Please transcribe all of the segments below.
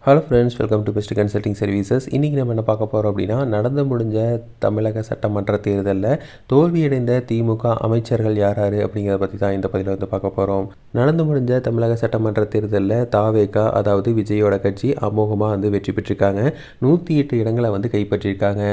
Hello friends, welcome to best consulting services. இன்றைக்கி நம்ம என்ன பார்க்க போகிறோம் அப்படின்னா, நடந்து முடிஞ்ச தமிழக சட்டமன்ற தேர்தலில் தோல்வியடைந்த திமுக அமைச்சர்கள் யார் யார் அப்படிங்கிறத பற்றி தான் இந்த பதிவில் வந்து பார்க்க போகிறோம். நடந்து முடிஞ்ச தமிழக சட்டமன்ற தேர்தலில் தாவேகா, அதாவது விஜயோட கட்சி அமோகமாக வந்து வெற்றி பெற்றிருக்காங்க. 108 இடங்களை வந்து கைப்பற்றியிருக்காங்க.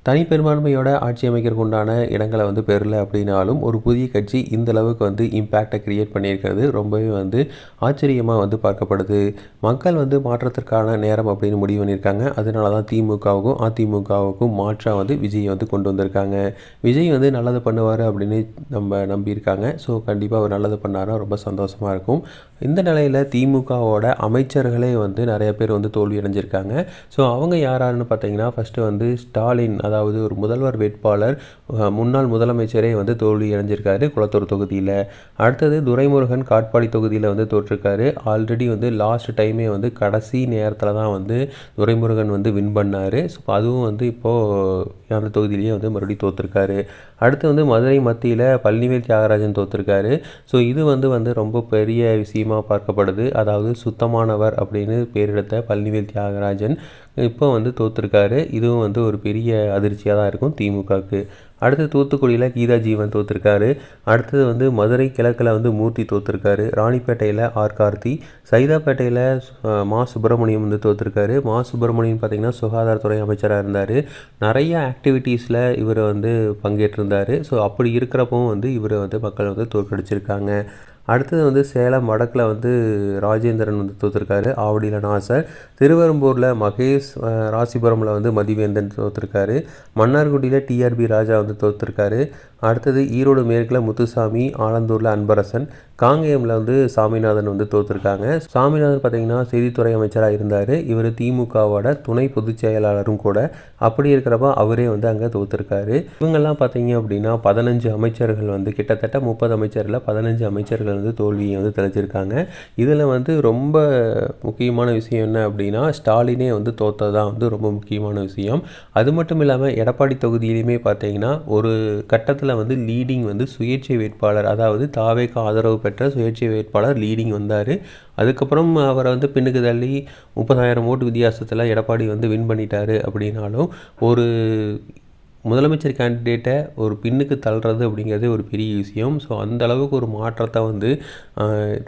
தனிப்பெரும்பான்மையோட ஆட்சி அமைக்கிறதுக்கு உண்டான இடங்களை வந்து பெறல அப்படின்னாலும் ஒரு புதிய கட்சி இந்த அளவுக்கு வந்து இம்பேக்டை க்ரியேட் பண்ணியிருக்கிறது ரொம்பவே வந்து ஆச்சரியமாக வந்து பார்க்கப்படுது. மக்கள் வந்து மாற்றத்திற்கான நேரம் அப்படின்னு முடிவு பண்ணியிருக்காங்க. அதனால தான் திமுகவுக்கும் அதிமுகவுக்கும் மாற்றாக வந்து விஜய் வந்து கொண்டு வந்திருக்காங்க. விஜய் வந்து நல்லது பண்ணுவார் அப்படின்னு நம்ம நம்பியிருக்காங்க. ஸோ கண்டிப்பாக அவர் நல்லது பண்ணாரா ரொம்ப சந்தோஷமாக இருக்கும். இந்த நிலையில் திமுகவோட அமைச்சர்களே வந்து நிறைய பேர் வந்து தோல்வி அடைஞ்சிருக்காங்க. ஸோ அவங்க யாராருன்னு பார்த்தீங்கன்னா, ஃபஸ்ட்டு வந்து ஸ்டாலின், அதாவது ஒரு முதல்வர் வேட்பாளர், முன்னாள் முதலமைச்சரே வந்து தோல்வி அடைஞ்சிருக்காரு குளத்தூர் தொகுதியில். அடுத்தது துரைமுருகன் காட்பாடி தொகுதியில் வந்து தோற்றிருக்காரு. ஆல்ரெடி வந்து லாஸ்ட் டைமே வந்து கடைசி நேரத்தில் தான் வந்து துரைமுருகன் வந்து வின் பண்ணார். ஸோ அதுவும் வந்து இப்போது அந்த தொகுதியிலேயே வந்து மறுபடியும் தோற்றுருக்காரு. அடுத்து வந்து மதுரை மத்தியில் பழனிவேல் தியாகராஜன் தோற்றுருக்காரு. ஸோ இது வந்து ரொம்ப பெரிய விஷயமாக பார்க்கப்படுது. அதாவது சுத்தமானவர் அப்படின்னு பேர் எடுத்த பழனிவேல் தியாகராஜன் இப்போ வந்து தோற்றுருக்காரு. இதுவும் வந்து ஒரு பெரிய அதிர்ச்சியாக தான் இருக்கும் திமுகவுக்கு. அடுத்து தூத்துக்குடியில் கீதா ஜீவன் தோற்றுருக்காரு. அடுத்தது வந்து மதுரை கிழக்கில் வந்து மூர்த்தி தோற்றுருக்காரு. ராணிப்பேட்டையில் ஆர் கார்த்தி, சைதாப்பேட்டையில் மா சுப்பிரமணியம் வந்து தோற்றுருக்காரு. மா சுப்பிரமணியம் பார்த்திங்கன்னா சுகாதாரத்துறை அமைச்சராக இருந்தார். நிறைய ஆக்டிவிட்டீஸில் இவர் வந்து பங்கேற்றிருந்தார். ஸோ அப்படி இருக்கிறப்பவும் வந்து இவரை வந்து மக்கள் வந்து தோற்கடிச்சிருக்காங்க. அடுத்தது வந்து சேலம் வடக்கில் வந்து ராஜேந்திரன் வந்து தோற்றுருக்காரு. ஆவடியில் நாசர், திருவெரும்பூரில் மகேஷ், ராசிபுரமில் வந்து மதிவேந்தன் தோற்றுருக்காரு. மன்னார்குடியில் டிஆர்பி ராஜா வந்து தோற்றுருக்காரு. அடுத்தது ஈரோடு மேற்கில் முத்துசாமி, ஆலந்தூரில் அன்பரசன், காங்கேயமில் வந்து சாமிநாதன் வந்து தோற்றுருக்காங்க. சாமிநாதன் பார்த்திங்கன்னா செய்தித்துறை அமைச்சராக இருந்தார். இவர் திமுகவோட துணை பொதுச் செயலாளரும் கூட. அப்படி இருக்கிறப்ப அவரே வந்து அங்கே தோற்றுருக்காரு. இவங்கெல்லாம் பார்த்தீங்க அப்படின்னா 15 அமைச்சர்கள் வந்து கிட்டத்தட்ட 30 அமைச்சரில் 15 அமைச்சர்கள் வந்து தோல்வியை வந்து தெளிச்சிருக்காங்க. இதில் வந்து ரொம்ப முக்கியமான விஷயம் என்ன அப்படின்னா, ஸ்டாலினே வந்து தோற்றது தான் வந்து ரொம்ப முக்கியமான விஷயம். அது மட்டும் இல்லாமல் எடப்பாடி தொகுதியிலையுமே பார்த்தீங்கன்னா ஒரு கட்டத்தில் வந்து லீடிங் வந்து சுயேட்சை வேட்பாளர், அதாவது தாவேக்கு ஆதரவு பெற்ற சுயேட்சை வேட்பாளர் லீடிங் வந்தார். அதுக்கப்புறம் அவரை வந்து பின்னுக்கு தள்ளி 30,000 ஓட்டு வித்தியாசத்தில் எடப்பாடி வந்து வின் பண்ணிட்டார். அப்படின்னாலும் ஒரு முதலமைச்சர் கேண்டிடேட்டை ஒரு பின்னுக்கு தள்ளுறது அப்படிங்கிறது ஒரு பெரிய விஷயம். ஸோ அந்த அளவுக்கு ஒரு மாற்றத்தை வந்து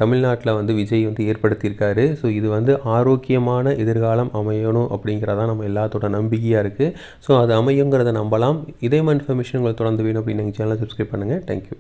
தமிழ்நாட்டில் வந்து விஜய் வந்து ஏற்படுத்தியிருக்காரு. ஸோ இது வந்து ஆரோக்கியமான எதிர்காலம் அமையணும் அப்படிங்கிறதான் நம்ம எல்லாத்தோட நம்பிக்கையாக இருக்குது. ஸோ அது அமையுங்கிறத நம்பலாம். இதே மாதிரி இன்ஃபர்மேஷன் உங்களுக்கு தொடர்ந்து வேணும் அப்படின்னு எங்கள் சேனலை சப்ஸ்கிரைப் பண்ணுங்கள். தேங்க்யூ.